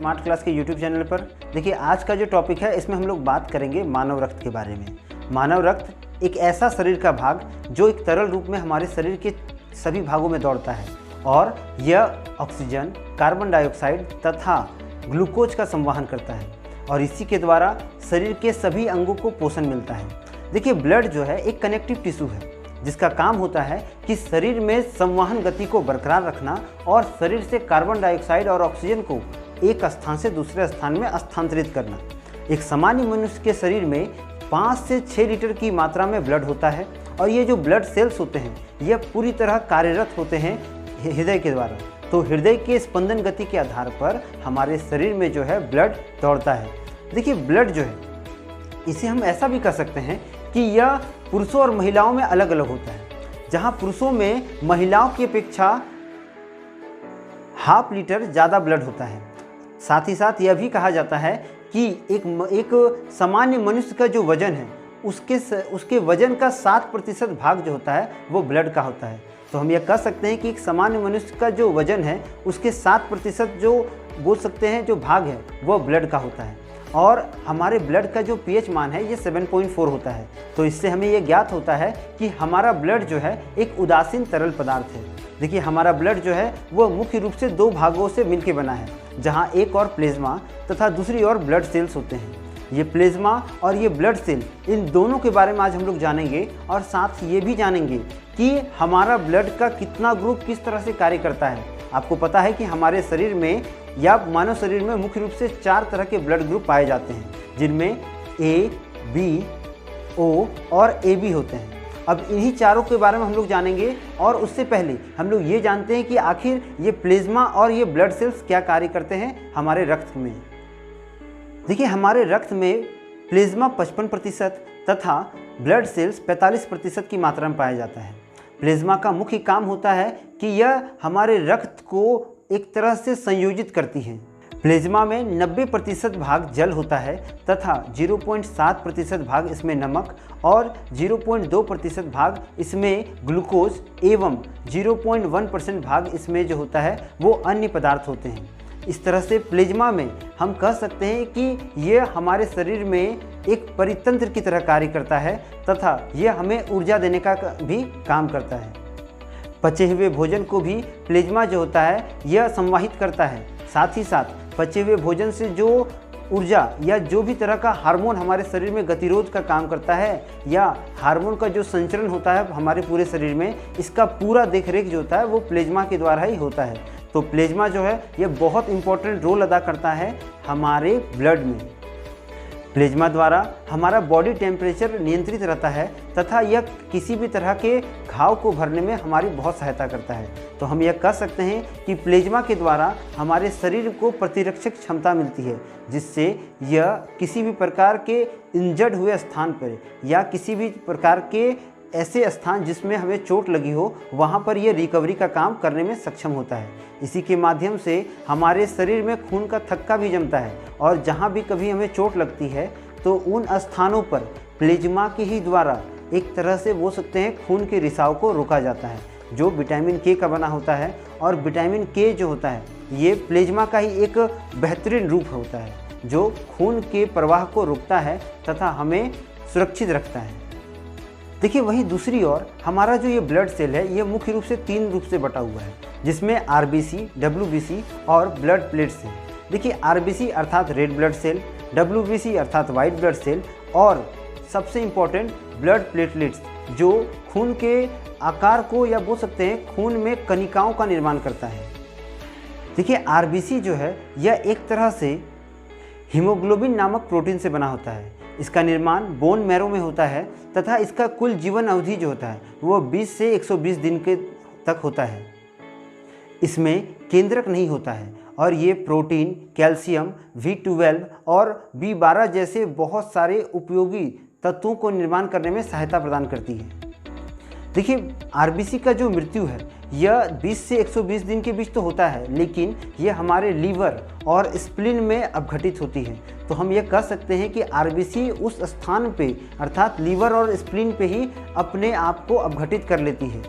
Smart class के YouTube channel पर। देखिए आज का जो टॉपिक है इसमें हम लोग बात करेंगे मानव रक्त के बारे में। मानव रक्त एक ऐसा शरीर का भाग जो एक तरल रूप में हमारे शरीर के सभी भागों में दौड़ता है और यह ऑक्सीजन, कार्बन डाइऑक्साइड तथा ग्लूकोज का संवहन करता है और इसी के द्वारा शरीर के सभी अंगों को पोषण मिलता है। देखिए ब्लड जो है एक कनेक्टिव टिश्यू है जिसका काम होता है कि शरीर में संवहन गति को बरकरार रखना और शरीर से कार्बन डाइऑक्साइड और ऑक्सीजन को एक स्थान से दूसरे स्थान में स्थानांतरित करना। एक सामान्य मनुष्य के शरीर में 5 से 6 लीटर की मात्रा में ब्लड होता है और ये जो ब्लड सेल्स होते हैं यह पूरी तरह कार्यरत होते हैं हृदय के द्वारा। तो हृदय के स्पंदन गति के आधार पर हमारे शरीर में जो है ब्लड दौड़ता है। देखिए ब्लड जो है इसे हम ऐसा भी कर सकते हैं कि यह पुरुषों और महिलाओं में अलग अलग होता है। जहां पुरुषों में महिलाओं की अपेक्षा ½ लीटर ज़्यादा ब्लड होता है। साथ ही साथ यह भी कहा जाता है कि एक सामान्य मनुष्य का जो वजन है उसके वजन का 7% भाग जो होता है वो ब्लड का होता है। तो हम यह कह सकते हैं कि एक सामान्य मनुष्य का जो वजन है उसके 7% जो बोल सकते हैं जो भाग है वो ब्लड का होता है और हमारे ब्लड का जो pH मान है ये 7.4 होता है। तो इससे हमें ये ज्ञात होता है कि हमारा ब्लड जो है एक उदासीन तरल पदार्थ है। देखिए हमारा ब्लड जो है वो मुख्य रूप से 2 भागों से मिलकर बना है, जहाँ एक और प्लेज्मा तथा दूसरी ओर ब्लड सेल्स होते हैं। ये प्लेज्मा और ये ब्लड सेल, इन दोनों के बारे में आज हम लोग जानेंगे और साथ ये भी जानेंगे कि हमारा ब्लड का कितना ग्रुप किस तरह से कार्य करता है। आपको पता है कि हमारे शरीर में या मानव शरीर में मुख्य रूप से 4 तरह के ब्लड ग्रुप पाए जाते हैं, जिनमें A, B, O और AB होते हैं। अब इन्हीं चारों के बारे में हम लोग जानेंगे और उससे पहले हम लोग ये जानते हैं कि आखिर ये प्लेज्मा और ये ब्लड सेल्स क्या कार्य करते हैं हमारे रक्त में। देखिए हमारे रक्त में प्लेज्मा 55% तथा ब्लड सेल्स 45% की मात्रा में पाया जाता है। प्लेज्मा का मुख्य काम होता है कि यह हमारे रक्त को एक तरह से संयोजित करती है। प्लेज्मा में 90% भाग जल होता है तथा 0.7% भाग इसमें नमक और 0.2% भाग इसमें ग्लूकोज एवं 0.1% भाग इसमें जो होता है वो अन्य पदार्थ होते हैं। इस तरह से प्लेज्मा में हम कह सकते हैं कि यह हमारे शरीर में एक परितंत्र की तरह कार्य करता है तथा यह हमें ऊर्जा देने का भी काम करता है। पचे हुए भोजन को भी प्लेज्मा जो होता है यह संवाहित करता है। साथ ही साथ पचे हुए भोजन से जो ऊर्जा या जो भी तरह का हार्मोन हमारे शरीर में गतिरोध का काम करता है या हार्मोन का जो संचरण होता है हमारे पूरे शरीर में, इसका पूरा देखरेख जो होता है वो प्लेज्मा के द्वारा ही होता है। तो प्लेज्मा जो है ये बहुत इंपॉर्टेंट रोल अदा करता है हमारे ब्लड में। प्लेज्मा द्वारा हमारा बॉडी टेम्परेचर नियंत्रित रहता है तथा यह किसी भी तरह के घाव को भरने में हमारी बहुत सहायता करता है। तो हम यह कह सकते हैं कि प्लेज्मा के द्वारा हमारे शरीर को प्रतिरक्षक क्षमता मिलती है, जिससे यह किसी भी प्रकार के इंजर्ड हुए स्थान पर या किसी भी प्रकार के ऐसे स्थान जिसमें हमें चोट लगी हो वहाँ पर यह रिकवरी का काम करने में सक्षम होता है। इसी के माध्यम से हमारे शरीर में खून का थक्का भी जमता है और जहाँ भी कभी हमें चोट लगती है तो उन स्थानों पर प्लेज्मा के ही द्वारा एक तरह से बोल सकते हैं खून के रिसाव को रोका जाता है, जो विटामिन के का बना होता है। और विटामिन के जो होता है ये प्लेज्मा का ही एक बेहतरीन रूप होता है जो खून के प्रवाह को रोकता है तथा हमें सुरक्षित रखता है। देखिए वहीं दूसरी ओर हमारा जो ये ब्लड सेल है ये मुख्य रूप से 3 रूप से बटा हुआ है, जिसमें RBC, WBC और ब्लड प्लेट्स हैं। देखिए RBC अर्थात रेड ब्लड सेल, WBC अर्थात वाइट ब्लड सेल और सबसे इम्पॉर्टेंट ब्लड प्लेटलेट्स जो खून के आकार को या बोल सकते हैं खून में कणिकाओं का निर्माण करता है। देखिए RBC जो है यह एक तरह से हीमोग्लोबिन नामक प्रोटीन से बना होता है। इसका निर्माण बोन मैरो में होता है तथा इसका कुल जीवन अवधि जो होता है वो 20 से 120 दिन के तक होता है। इसमें केंद्रक नहीं होता है और ये प्रोटीन, कैल्शियम, B12 और B12 जैसे बहुत सारे उपयोगी तत्वों को निर्माण करने में सहायता प्रदान करती है। देखिए RBC का जो मृत्यु है यह 20 से 120 दिन के बीच तो होता है, लेकिन यह हमारे लीवर और स्प्लीन में अपघटित होती है। तो हम यह कह सकते हैं कि RBC उस स्थान पे अर्थात लीवर और स्प्लीन पे ही अपने आप को अपघटित कर लेती है।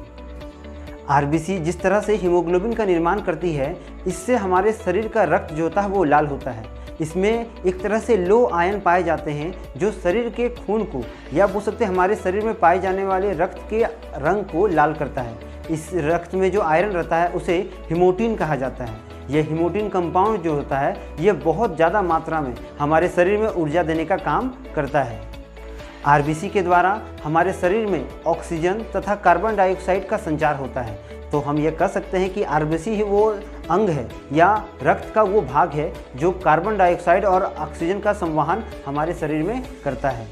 आरबीसी जिस तरह से हीमोग्लोबिन का निर्माण करती है, इससे हमारे शरीर का रक्त जो होता है वो लाल होता है। इसमें एक तरह से लो आयन पाए जाते हैं जो शरीर के खून को या बोल सकते हैं हमारे शरीर में पाए जाने वाले रक्त के रंग को लाल करता है। इस रक्त में जो आयरन रहता है उसे हीमोटिन कहा जाता है। यह हीमोटिन कंपाउंड जो होता है ये बहुत ज़्यादा मात्रा में हमारे शरीर में ऊर्जा देने का काम करता है। आरबीसी के द्वारा हमारे शरीर में ऑक्सीजन तथा कार्बन डाइऑक्साइड का संचार होता है। तो हम ये कह सकते हैं कि आरबीसी ही वो अंग है या रक्त का वो भाग है जो कार्बन डाइऑक्साइड और ऑक्सीजन का संवहन हमारे शरीर में करता है।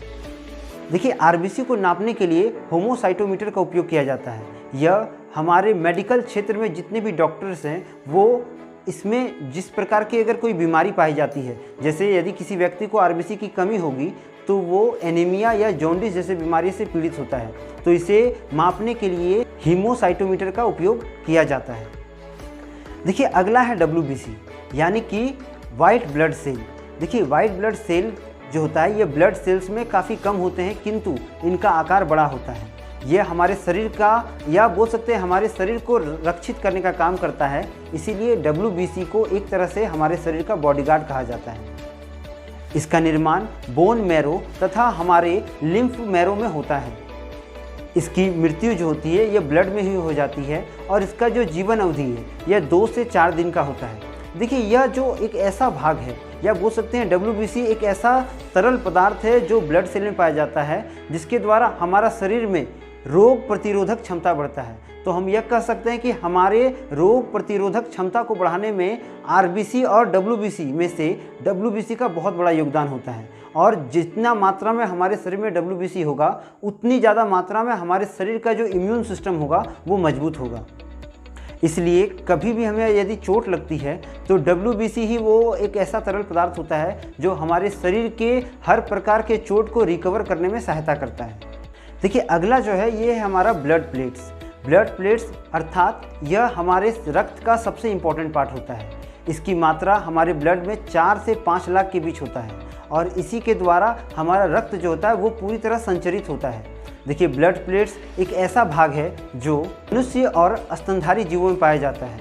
देखिए, आरबीसी को नापने के लिए होमोसाइटोमीटर का उपयोग किया जाता है। यह हमारे मेडिकल क्षेत्र में जितने भी डॉक्टर्स हैं वो इसमें जिस प्रकार की अगर कोई बीमारी पाई जाती है, जैसे यदि किसी व्यक्ति को आरबीसी की कमी होगी तो वो एनीमिया या जॉन्डिस जैसे बीमारी से पीड़ित होता है, तो इसे मापने के लिए हीमोसाइटोमीटर का उपयोग किया जाता है। देखिए, अगला है WBC यानी कि वाइट ब्लड सेल। देखिए, वाइट ब्लड सेल जो होता है ये ब्लड सेल्स में काफ़ी कम होते हैं किंतु इनका आकार बड़ा होता है। ये हमारे शरीर का या बोल सकते हैं हमारे शरीर को रक्षित करने का काम करता है, इसीलिए WBC को एक तरह से हमारे शरीर का बॉडीगार्ड कहा जाता है। इसका निर्माण बोन मैरो तथा हमारे लिम्फ मैरो में होता है। इसकी मृत्यु जो होती है ये ब्लड में ही हो जाती है और इसका जो जीवन अवधि है यह 2 से 4 दिन का होता है। देखिए, यह जो एक ऐसा भाग है या बोल सकते हैं WBC एक ऐसा तरल पदार्थ है जो ब्लड सेल में पाया जाता है जिसके द्वारा हमारा शरीर में रोग प्रतिरोधक क्षमता बढ़ता है। तो हम यह कह सकते हैं कि हमारे रोग प्रतिरोधक क्षमता को बढ़ाने में आरबीसी और WBC में से WBC का बहुत बड़ा योगदान होता है। और जितना मात्रा में हमारे शरीर में WBC होगा उतनी ज़्यादा मात्रा में हमारे शरीर का जो इम्यून सिस्टम होगा वो मजबूत होगा। इसलिए कभी भी हमें यदि चोट लगती है तो WBC ही वो एक ऐसा तरल पदार्थ होता है जो हमारे शरीर के हर प्रकार के चोट को रिकवर करने में सहायता करता है। देखिए, अगला जो है ये है हमारा ब्लड प्लेट्स। ब्लड प्लेट्स अर्थात यह हमारे रक्त का सबसे इम्पॉर्टेंट पार्ट होता है। इसकी मात्रा हमारे ब्लड में 4 से 5 लाख के बीच होता है और इसी के द्वारा हमारा रक्त जो होता है वो पूरी तरह संचरित होता है। देखिए, ब्लड प्लेट्स एक ऐसा भाग है जो मनुष्य और स्तनधारी जीवों में पाया जाता है।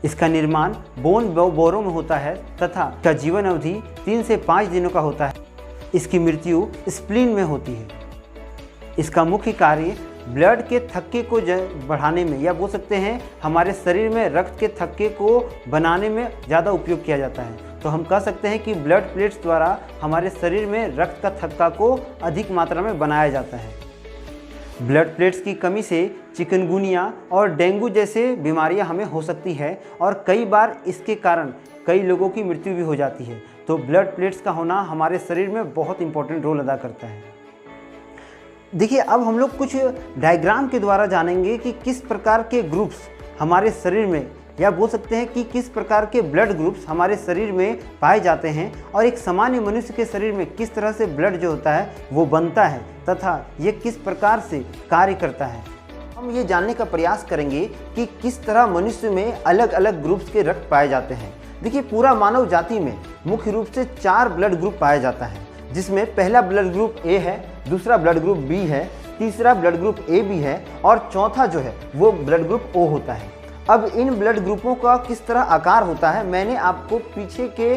इसका निर्माण बोन बोरो में होता है तथा इसका जीवन अवधि 3 से 5 दिनों का होता है। इसकी मृत्यु स्प्लीन में होती है। इसका मुख्य कार्य ब्लड के थक्के को बढ़ाने में या बोल सकते हैं हमारे शरीर में रक्त के थक्के को बनाने में ज़्यादा उपयोग किया जाता है। तो हम कह सकते हैं कि ब्लड प्लेट्स द्वारा हमारे शरीर में रक्त का थक्का को अधिक मात्रा में बनाया जाता है। ब्लड प्लेट्स की कमी से चिकनगुनिया और डेंगू जैसे बीमारियां हमें हो सकती है और कई बार इसके कारण कई लोगों की मृत्यु भी हो जाती है। तो ब्लड प्लेट्स का होना हमारे शरीर में बहुत इंपॉर्टेंट रोल अदा करता है। देखिए, अब हम लोग कुछ डायग्राम के द्वारा जानेंगे कि किस प्रकार के ग्रुप्स हमारे शरीर में या बोल सकते हैं कि किस प्रकार के ब्लड ग्रुप्स हमारे शरीर में पाए जाते हैं और एक सामान्य मनुष्य के शरीर में किस तरह से ब्लड जो होता है वो बनता है तथा ये किस प्रकार से कार्य करता है। हम ये जानने का प्रयास करेंगे कि किस तरह मनुष्य में अलग अलग ग्रुप्स के रक्त पाए जाते हैं। देखिए, पूरा मानव जाति में मुख्य रूप से 4 ब्लड ग्रुप पाया जाता है, जिसमें पहला ब्लड ग्रुप ए है, दूसरा ब्लड ग्रुप बी है, तीसरा ब्लड ग्रुप ए बी है और चौथा जो है वो ब्लड ग्रुप ओ होता है। अब इन ब्लड ग्रुपों का किस तरह आकार होता है मैंने आपको पीछे के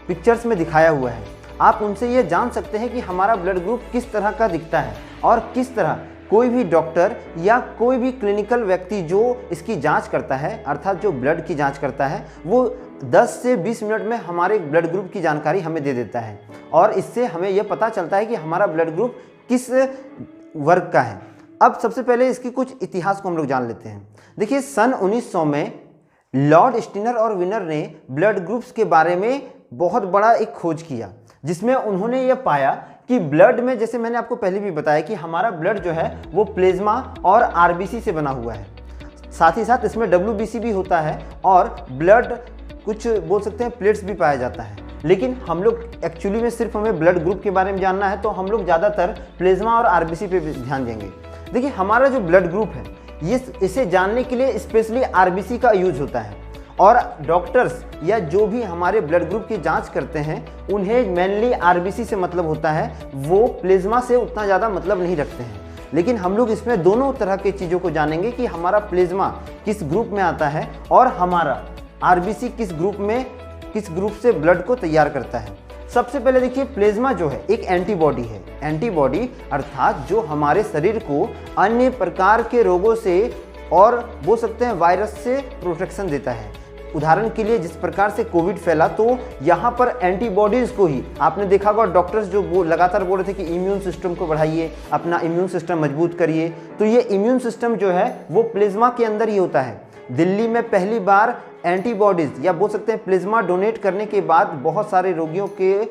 पिक्चर्स में दिखाया हुआ है। आप उनसे ये जान सकते हैं कि हमारा ब्लड ग्रुप किस तरह का दिखता है और किस तरह कोई भी डॉक्टर या कोई भी क्लिनिकल व्यक्ति जो इसकी जांच करता है अर्थात जो ब्लड की जांच करता है वो 10 से 20 मिनट में हमारे ब्लड ग्रुप की जानकारी हमें दे देता है और इससे हमें यह पता चलता है कि हमारा ब्लड ग्रुप किस वर्ग का है। अब सबसे पहले इसकी कुछ इतिहास को हम लोग जान लेते हैं। देखिए, सन 1900 में लॉर्ड स्टिनर और विनर ने ब्लड ग्रुप्स के बारे में बहुत बड़ा एक खोज किया जिसमें उन्होंने यह पाया कि ब्लड में, जैसे मैंने आपको पहले भी बताया कि हमारा ब्लड जो है वो प्लेज्मा और आरबीसी से बना हुआ है, साथ ही साथ इसमें WBC भी होता है और ब्लड कुछ बोल सकते हैं प्लेट्स भी पाया जाता है। लेकिन हम लोग एक्चुअली में सिर्फ हमें ब्लड ग्रुप के बारे में जानना है तो हम लोग ज़्यादातर प्लेज्मा और आरबीसी पे ध्यान देंगे। देखिए, हमारा जो ब्लड ग्रुप है ये इसे जानने के लिए स्पेशली आरबीसी का यूज होता है और डॉक्टर्स या जो भी हमारे ब्लड ग्रुप की जांच करते हैं उन्हें मेनली आरबीसी से मतलब होता है, वो प्लेज्मा से उतना ज़्यादा मतलब नहीं रखते हैं। लेकिन हम लोग इसमें दोनों तरह की चीज़ों को जानेंगे कि हमारा प्लेज्मा किस ग्रुप में आता है और हमारा आरबीसी किस ग्रुप से ब्लड को तैयार करता है। सबसे पहले देखिए, प्लेज्मा जो है एक एंटीबॉडी है। एंटीबॉडी अर्थात जो हमारे शरीर को अन्य प्रकार के रोगों से और बोल सकते हैं वायरस से प्रोटेक्शन देता है। उदाहरण के लिए जिस प्रकार से कोविड फैला, तो यहाँ पर एंटीबॉडीज़ को ही आपने देखा होगा, डॉक्टर्स जो लगातार बोल रहे थे कि इम्यून सिस्टम को बढ़ाइए, अपना इम्यून सिस्टम मजबूत करिए, तो ये इम्यून सिस्टम जो है वो प्लेज्मा के अंदर ही होता है। दिल्ली में पहली बार एंटीबॉडीज़ या बोल सकते हैं प्लेज्मा डोनेट करने के बाद बहुत सारे रोगियों के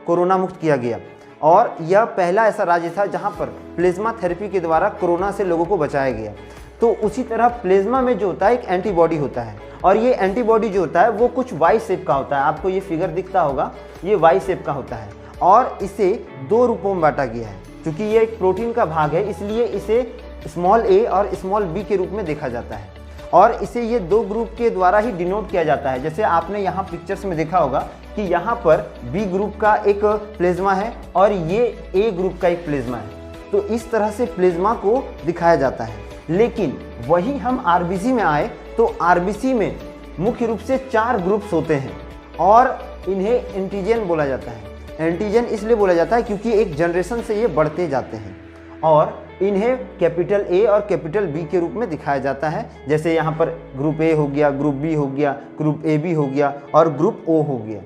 कोरोना मुक्त किया गया और यह पहला ऐसा राज्य था जहाँ पर प्लेज्मा थेरेपी के द्वारा कोरोना से लोगों को बचाया गया। तो उसी तरह प्लेज्मा में जो होता है एक एंटीबॉडी होता है और ये एंटीबॉडी जो होता है वो कुछ वाई शेप का होता है। आपको ये फिगर दिखता होगा, ये वाई शेप का होता है और इसे दो रूपों में बांटा गया है। क्योंकि ये एक प्रोटीन का भाग है इसलिए इसे स्मॉल ए और स्मॉल बी के रूप में देखा जाता है और इसे ये दो ग्रुप के द्वारा ही डिनोट किया जाता है। जैसे आपने यहाँ पिक्चर्स में देखा होगा कि यहाँ पर बी ग्रुप का एक प्लेज्मा है और ये ए ग्रुप का एक प्लेज्मा है। तो इस तरह से प्लेज्मा को दिखाया जाता है। लेकिन वही हम आरबीसी में आए तो आरबीसी में मुख्य रूप से 4 ग्रुप्स होते हैं और इन्हें एंटीजन बोला जाता है। एंटीजन इसलिए बोला जाता है क्योंकि एक जनरेशन से ये बढ़ते जाते हैं और इन्हें कैपिटल ए और कैपिटल बी के रूप में दिखाया जाता है। जैसे यहाँ पर ग्रुप ए हो गया, ग्रुप बी हो गया, ग्रुप ए बी हो गया और ग्रुप ओ हो गया।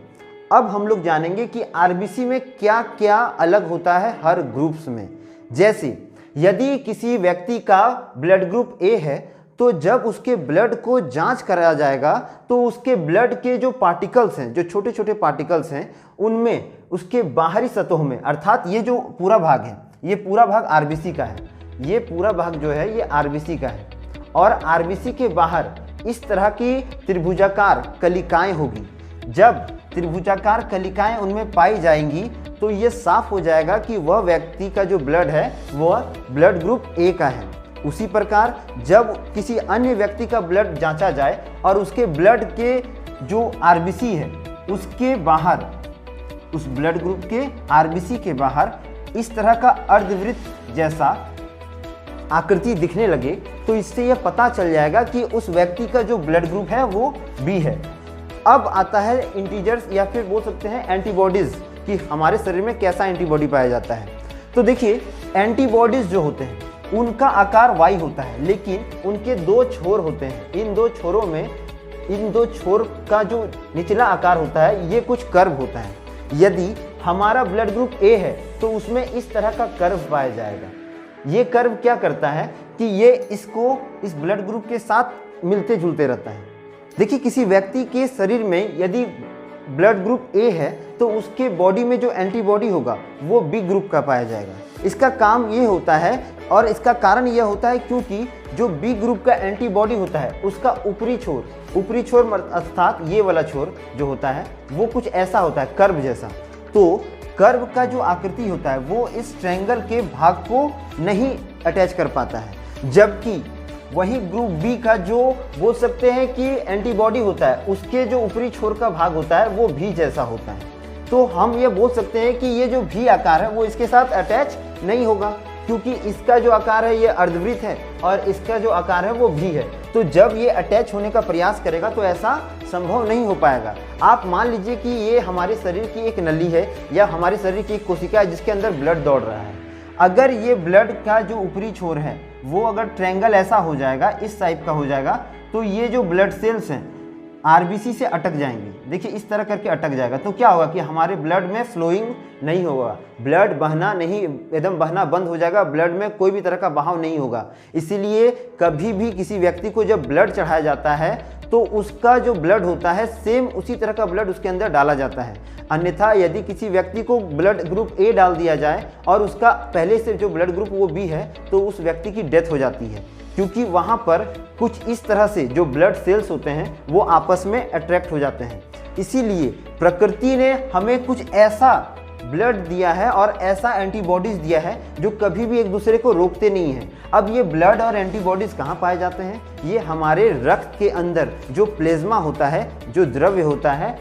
अब हम लोग जानेंगे कि आरबीसी में क्या क्या अलग होता है हर ग्रुप्स में। जैसे यदि किसी व्यक्ति का ब्लड ग्रुप ए है तो जब उसके ब्लड को जांच कराया जाएगा तो उसके ब्लड के जो पार्टिकल्स हैं, जो छोटे छोटे पार्टिकल्स हैं, उनमें उसके बाहरी सतहों में, अर्थात ये जो पूरा भाग है, ये पूरा भाग आरबीसी का है, ये पूरा भाग जो है ये आरबीसी का है और आरबीसी के बाहर इस तरह की त्रिभुजाकार कलिकाएं होगी। जब त्रिभुजाकार कलिकाएं उनमें पाई जाएंगी तो ये साफ हो जाएगा कि वह व्यक्ति का जो ब्लड है वह ब्लड ग्रुप ए का है। उसी प्रकार जब किसी अन्य व्यक्ति का ब्लड जांचा जाए और उसके ब्लड के जो आरबीसी है उसके बाहर, उस ब्लड ग्रुप के आरबीसी के बाहर इस तरह का अर्धवृत्त जैसा आकृति दिखने लगे तो इससे यह पता चल जाएगा कि उस व्यक्ति का जो ब्लड ग्रुप है वो बी है। अब आता है इंटीजर्स या फिर बोल सकते हैं एंटीबॉडीज़ कि हमारे शरीर में कैसा एंटीबॉडी पाया जाता है। तो देखिए, एंटीबॉडीज़ जो होते हैं उनका आकार वाई होता है लेकिन उनके 2 छोर होते हैं। इन 2 छोरों में, इन 2 छोर का जो निचला आकार होता है ये कुछ कर्व होता है। यदि हमारा ब्लड ग्रुप ए है तो उसमें इस तरह का कर्व पाया जाएगा। ये कर्व क्या करता है कि ये इसको इस ब्लड ग्रुप के साथ मिलते जुलते रहता है। देखिए, किसी व्यक्ति के शरीर में यदि ब्लड ग्रुप ए है तो उसके बॉडी में जो एंटीबॉडी होगा वो बी ग्रुप का पाया जाएगा। इसका काम ये होता है और इसका कारण यह होता है क्योंकि जो बी ग्रुप का एंटीबॉडी होता है उसका ऊपरी छोर अर्थात ये वाला छोर जो होता है वो कुछ ऐसा होता है, कर्व जैसा। तो कर्व का जो आकृति होता है वो इस ट्रायंगल के भाग को नहीं अटैच कर पाता है, जबकि वही ग्रुप बी का जो बोल सकते हैं कि एंटीबॉडी होता है उसके जो ऊपरी छोर का भाग होता है वो भी जैसा होता है। तो हम ये बोल सकते हैं कि ये जो भी आकार है वो इसके साथ अटैच नहीं होगा क्योंकि इसका जो आकार है ये अर्धवृत्त है और इसका जो आकार है वो भी है। तो जब ये अटैच होने का प्रयास करेगा तो ऐसा संभव नहीं हो पाएगा। आप मान लीजिए कि ये हमारे शरीर की एक नली है या हमारे शरीर की एक कोशिका है जिसके अंदर ब्लड दौड़ रहा है। अगर ये ब्लड का जो ऊपरी छोर है वो अगर ट्रायंगल ऐसा हो जाएगा, इस टाइप का हो जाएगा, तो ये जो ब्लड सेल्स हैं आरबीसी से अटक जाएंगे। देखिए, इस तरह करके अटक जाएगा तो क्या होगा कि हमारे ब्लड में फ्लोइंग नहीं होगा, ब्लड बहना नहीं, एकदम बहना बंद हो जाएगा, ब्लड में कोई भी तरह का बहाव नहीं होगा। इसीलिए कभी भी किसी व्यक्ति को जब ब्लड चढ़ाया जाता है तो उसका जो ब्लड होता है सेम उसी तरह का ब्लड उसके अंदर डाला जाता है। अन्यथा यदि किसी व्यक्ति को ब्लड ग्रुप ए डाल दिया जाए और उसका पहले से जो ब्लड ग्रुप वो बी है तो उस व्यक्ति की डेथ हो जाती है, क्योंकि वहाँ पर कुछ इस तरह से जो ब्लड सेल्स होते हैं वो आपस में अट्रैक्ट हो जाते हैं। इसीलिए प्रकृति ने हमें कुछ ऐसा ब्लड दिया है और ऐसा एंटीबॉडीज़ दिया है जो कभी भी एक दूसरे को रोकते नहीं हैं। अब ये ब्लड और एंटीबॉडीज़ कहाँ पाए जाते हैं? ये हमारे रक्त के अंदर जो प्लेज्मा होता है, जो द्रव्य होता है,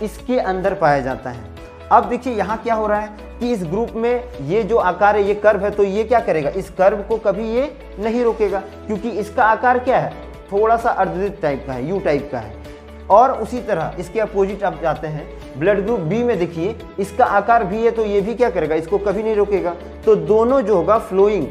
इसके अंदर पाया जाता है। अब देखिए यहाँ क्या हो रहा है, कि इस ग्रुप में ये जो आकार है, ये कर्व है, तो ये क्या करेगा, इस कर्व को कभी ये नहीं रोकेगा, क्योंकि इसका आकार क्या है, थोड़ा सा अर्धवृत्त टाइप का है, यू टाइप का है। और उसी तरह इसके अपोजिट आप जाते हैं ब्लड ग्रुप बी में, देखिए इसका आकार भी है, तो ये भी क्या करेगा, इसको कभी नहीं रोकेगा। तो दोनों जो होगा फ्लोइंग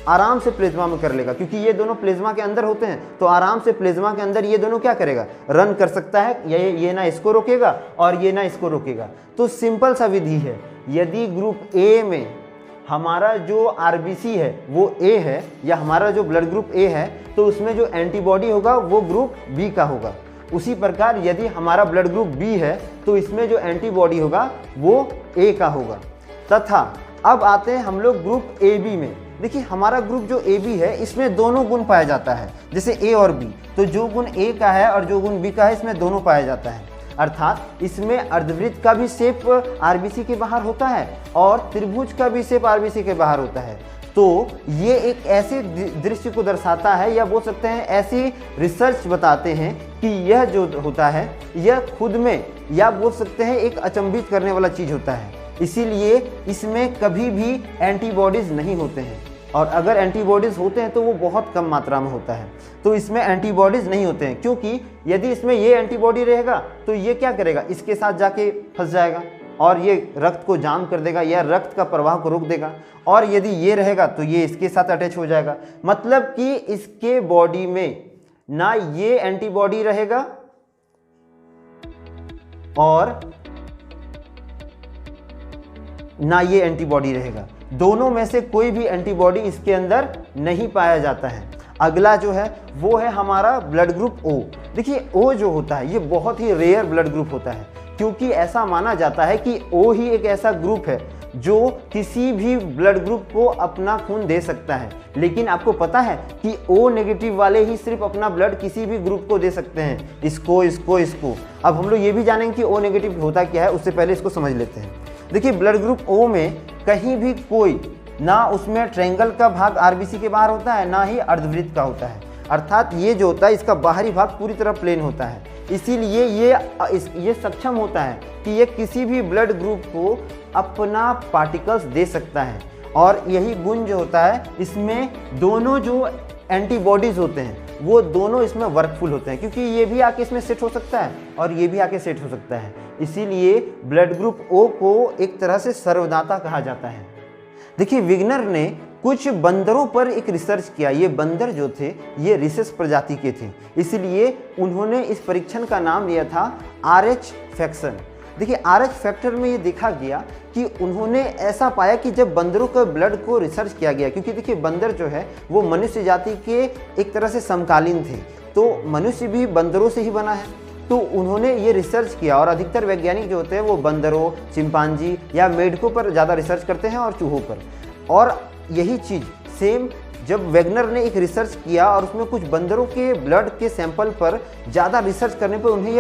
आराम से प्लेज्मा में कर लेगा, क्योंकि ये दोनों प्लेज्मा के अंदर होते हैं, तो आराम से प्लेज्मा के अंदर ये दोनों क्या करेगा, रन कर सकता है। ये ना इसको रोकेगा और ये ना इसको रोकेगा। तो सिंपल सा विधि है, यदि ग्रुप ए में हमारा जो आरबीसी है वो ए है, या हमारा जो ब्लड ग्रुप ए है, तो उसमें जो एंटीबॉडी होगा वो ग्रुप बी का होगा। उसी प्रकार यदि हमारा ब्लड ग्रुप बी है, तो इसमें जो एंटीबॉडी होगा वो ए का होगा। तथा अब आते हैं हम लोग ग्रुप ए बी में। देखिए हमारा ग्रुप जो ए बी है, इसमें दोनों गुण पाया जाता है, जैसे ए और बी, तो जो गुण ए का है और जो गुण बी का है, इसमें दोनों पाया जाता है। अर्थात इसमें अर्धवृत्त का भी शेप आरबीसी के बाहर होता है और त्रिभुज का भी शेप आरबीसी के बाहर होता है। तो ये एक ऐसे दृश्य को दर्शाता है, या बोल सकते हैं ऐसी रिसर्च बताते हैं कि यह जो होता है यह खुद में, या बोल सकते हैं एक अचंभित करने वाला चीज़ होता है। इसीलिए इसमें कभी भी एंटीबॉडीज़ नहीं होते हैं, और अगर एंटीबॉडीज़ होते हैं तो वो बहुत कम मात्रा में होता है। तो इसमें एंटीबॉडीज़ नहीं होते हैं, क्योंकि यदि इसमें ये एंटीबॉडी रहेगा तो ये क्या करेगा, इसके साथ जाके फंस जाएगा और ये रक्त को जाम कर देगा या रक्त का प्रवाह को रोक देगा। और यदि ये रहेगा तो ये इसके साथ अटैच हो जाएगा, मतलब कि इसके बॉडी में ना ये एंटीबॉडी रहेगा और ना ये एंटीबॉडी रहेगा। दोनों में से कोई भी एंटीबॉडी इसके अंदर नहीं पाया जाता है। अगला जो है वो है हमारा ब्लड ग्रुप ओ। देखिए ओ जो होता है ये बहुत ही रेयर ब्लड ग्रुप होता है, क्योंकि ऐसा माना जाता है कि ओ ही एक ऐसा ग्रुप है जो किसी भी ब्लड ग्रुप को अपना खून दे सकता है। लेकिन आपको पता है कि ओ नेगेटिव वाले ही सिर्फ अपना ब्लड किसी भी ग्रुप को दे सकते हैं, इसको इसको इसको। अब हम लोग ये भी जानेंगे कि ओ नेगेटिव होता क्या है, उससे पहले इसको समझ लेते हैं। देखिए ब्लड ग्रुप ओ में कहीं भी कोई ना उसमें ट्रायंगल का भाग आरबीसी के बाहर होता है, ना ही अर्धवृत्त का होता है। अर्थात ये जो होता है इसका बाहरी भाग पूरी तरह प्लेन होता है। इसीलिए ये सक्षम होता है कि ये किसी भी ब्लड ग्रुप को अपना पार्टिकल्स दे सकता है। और यही गुण जो होता है, इसमें दोनों जो एंटीबॉडीज़ होते हैं वो दोनों इसमें वर्कफुल होते हैं, क्योंकि ये भी आके इसमें सेट हो सकता है और ये भी आके सेट हो सकता है। इसीलिए ब्लड ग्रुप ओ को एक तरह से सर्वदाता कहा जाता है। देखिए विग्नर ने कुछ बंदरों पर एक रिसर्च किया। ये बंदर जो थे ये रिसेस प्रजाति के थे, इसलिए उन्होंने इस परीक्षण का नाम लिया था RH फैक्शन। देखिए RH फैक्टर में ये देखा गया कि उन्होंने ऐसा पाया कि जब बंदरों के ब्लड को रिसर्च किया गया, क्योंकि देखिए बंदर जो है वो मनुष्य जाति के एक तरह से समकालीन थे, तो मनुष्य भी बंदरों से ही बना है। तो उन्होंने ये रिसर्च किया, और अधिकतर वैज्ञानिक जो होते हैं वो बंदरों, चिंपांजी या मेढकों पर ज़्यादा रिसर्च करते हैं और चूहों पर। और यही चीज़ सेम जब वेगनर ने एक रिसर्च किया और उसमें कुछ बंदरों के ब्लड के सैंपल पर ज़्यादा रिसर्च करने पर उन्हें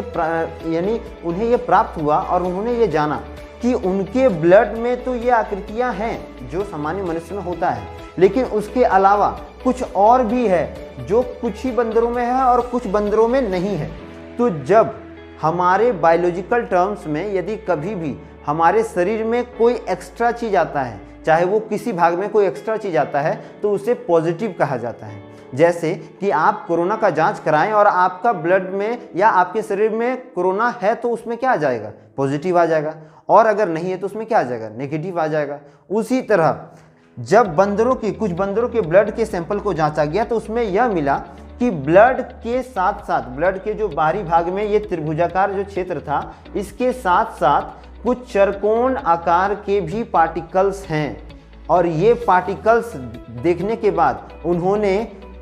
ये प्राप्त हुआ, और उन्होंने ये जाना कि उनके ब्लड में तो ये आकृतियाँ हैं जो सामान्य मनुष्य में होता है, लेकिन उसके अलावा कुछ और भी है जो कुछ ही बंदरों में है और कुछ बंदरों में नहीं है। तो जब हमारे बायोलॉजिकल टर्म्स में यदि कभी भी हमारे शरीर में कोई एक्स्ट्रा चीज़ आता है, चाहे वो किसी भाग में कोई एक्स्ट्रा चीज़ आता है, तो उसे पॉजिटिव कहा जाता है। जैसे कि आप कोरोना का जांच कराएं और आपका ब्लड में या आपके शरीर में कोरोना है तो उसमें क्या आ जाएगा, पॉजिटिव आ जाएगा, और अगर नहीं है तो उसमें क्या आ जाएगा, नेगेटिव आ जाएगा। उसी तरह जब कुछ बंदरों के ब्लड के सैंपल को जांचा गया तो उसमें यह मिला कि ब्लड के साथ साथ ब्लड के जो बाहरी भाग में ये त्रिभुजाकार जो क्षेत्र था, इसके साथ साथ कुछ चरकोण आकार के भी पार्टिकल्स हैं। और ये पार्टिकल्स देखने के बाद उन्होंने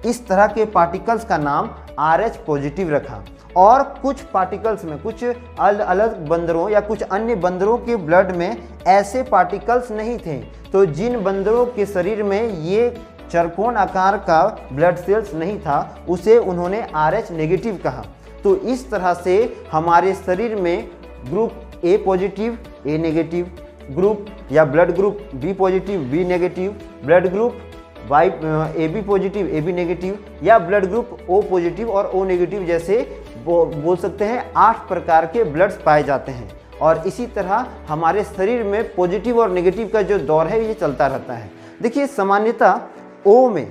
इस तरह के पार्टिकल्स का नाम RH पॉजिटिव रखा। और कुछ पार्टिकल्स में, कुछ अलग बंदरों या कुछ अन्य बंदरों के ब्लड में ऐसे पार्टिकल्स नहीं थे, तो जिन बंदरों के शरीर में ये चरकोण आकार का ब्लड सेल्स नहीं था उसे उन्होंने RH नेगेटिव कहा। तो इस तरह से हमारे शरीर में group A positive A negative, group या blood group B positive B negative, blood group AB positive AB negative, या ब्लड ग्रुप O पॉजिटिव और O नेगेटिव जैसे बोल सकते हैं 8 प्रकार के ब्लड्स पाए जाते हैं। और इसी तरह हमारे शरीर में पॉजिटिव और नेगेटिव का जो दौर है ये चलता रहता है। देखिए सामान्यतः ओ में,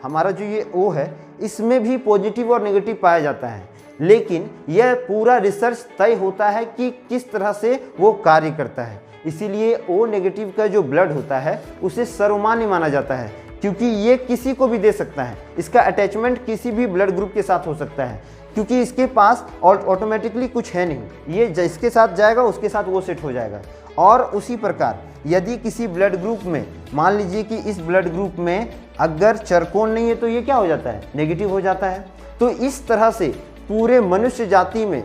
हमारा जो ये ओ है इसमें भी पॉजिटिव और नेगेटिव पाया जाता है, लेकिन यह पूरा रिसर्च तय होता है कि किस तरह से वो कार्य करता है। इसीलिए ओ नेगेटिव का जो ब्लड होता है उसे सर्वमान्य माना जाता है, क्योंकि ये किसी को भी दे सकता है। इसका अटैचमेंट किसी भी ब्लड ग्रुप के साथ हो सकता है, क्योंकि इसके पास ऑटोमेटिकली कुछ है नहीं, ये जिसके साथ जाएगा उसके साथ वो सेट हो जाएगा। और उसी प्रकार यदि किसी ब्लड ग्रुप में, मान लीजिए कि इस ब्लड ग्रुप में अगर चरकोन नहीं है तो ये क्या हो जाता है, नेगेटिव हो जाता है। तो इस तरह से पूरे मनुष्य जाति में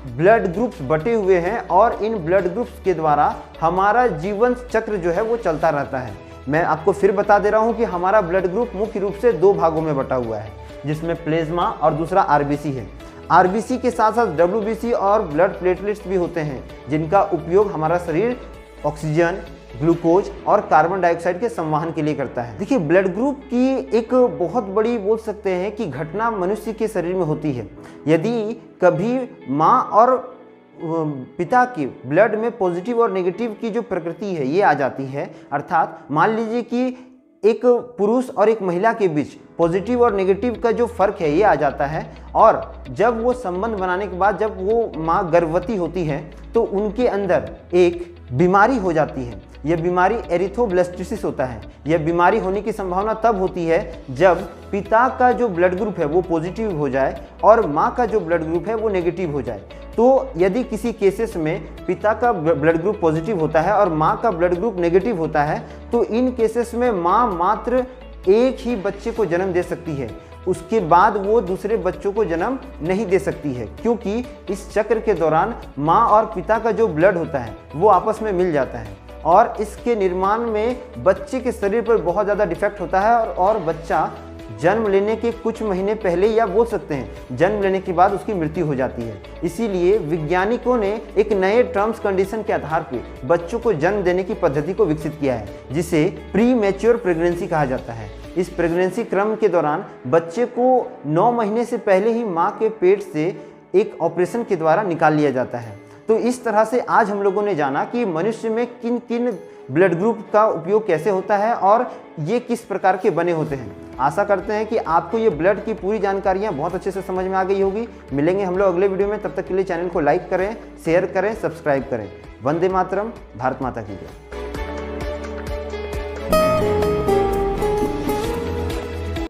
ब्लड ग्रुप्स बटे हुए हैं और इन ब्लड ग्रुप्स के द्वारा हमारा जीवन चक्र जो है वो चलता रहता है। मैं आपको फिर बता दे रहा हूँ कि हमारा ब्लड ग्रुप मुख्य रूप से 2 भागों में बटा हुआ है, जिसमें प्लेज्मा और दूसरा आरबीसी है। आरबीसी के साथ साथ डब्ल्यूबीसी और ब्लड प्लेटलेट्स भी होते हैं, जिनका उपयोग हमारा शरीर ऑक्सीजन, ग्लूकोज और कार्बन डाइऑक्साइड के संवहन के लिए करता है। देखिए ब्लड ग्रुप की एक बहुत बड़ी बोल सकते हैं कि घटना मनुष्य के शरीर में होती है। यदि कभी माँ और पिता के ब्लड में पॉजिटिव और नेगेटिव की जो प्रकृति है ये आ जाती है, अर्थात मान लीजिए कि एक पुरुष और एक महिला के बीच पॉजिटिव और नेगेटिव का जो फर्क है ये आ जाता है, और जब वो संबंध बनाने के बाद जब वो माँ गर्भवती होती है तो उनके अंदर एक बीमारी हो जाती है। यह बीमारी एरिथ्रोब्लास्टोसिस होता है। यह बीमारी होने की संभावना तब होती है जब पिता का जो ब्लड ग्रुप है वो पॉजिटिव हो जाए और माँ का जो ब्लड ग्रुप है वो नेगेटिव हो जाए। तो यदि किसी केसेस में पिता का ब्लड ग्रुप पॉजिटिव होता है और माँ का ब्लड ग्रुप नेगेटिव होता है, तो इन केसेस में माँ मात्र एक ही बच्चे को जन्म दे सकती है, उसके बाद वो दूसरे बच्चों को जन्म नहीं दे सकती है, क्योंकि इस चक्र के दौरान माँ और पिता का जो ब्लड होता है वो आपस में मिल जाता है और इसके निर्माण में बच्चे के शरीर पर बहुत ज़्यादा डिफेक्ट होता है और बच्चा जन्म लेने के कुछ महीने पहले या बोल सकते हैं जन्म लेने के बाद उसकी मृत्यु हो जाती है। इसीलिए वैज्ञानिकों ने एक नए टर्म्स कंडीशन के आधार पर बच्चों को जन्म देने की पद्धति को विकसित किया है, जिसे प्री मैच्योर प्रेगनेंसी कहा जाता है। इस प्रेगनेंसी क्रम के दौरान बच्चे को 9 महीने से पहले ही माँ के पेट से एक ऑपरेशन के द्वारा निकाल लिया जाता है। तो इस तरह से आज हम लोगों ने जाना कि मनुष्य में किन किन ब्लड ग्रुप का उपयोग कैसे होता है और ये किस प्रकार के बने होते हैं। आशा करते हैं कि आपको ये ब्लड की पूरी जानकारियाँ बहुत अच्छे से समझ में आ गई होगी। मिलेंगे हम लोग अगले वीडियो में, तब तक के लिए चैनल को लाइक करें, शेयर करें, सब्सक्राइब करें। वंदे मातरम, भारत माता की जय।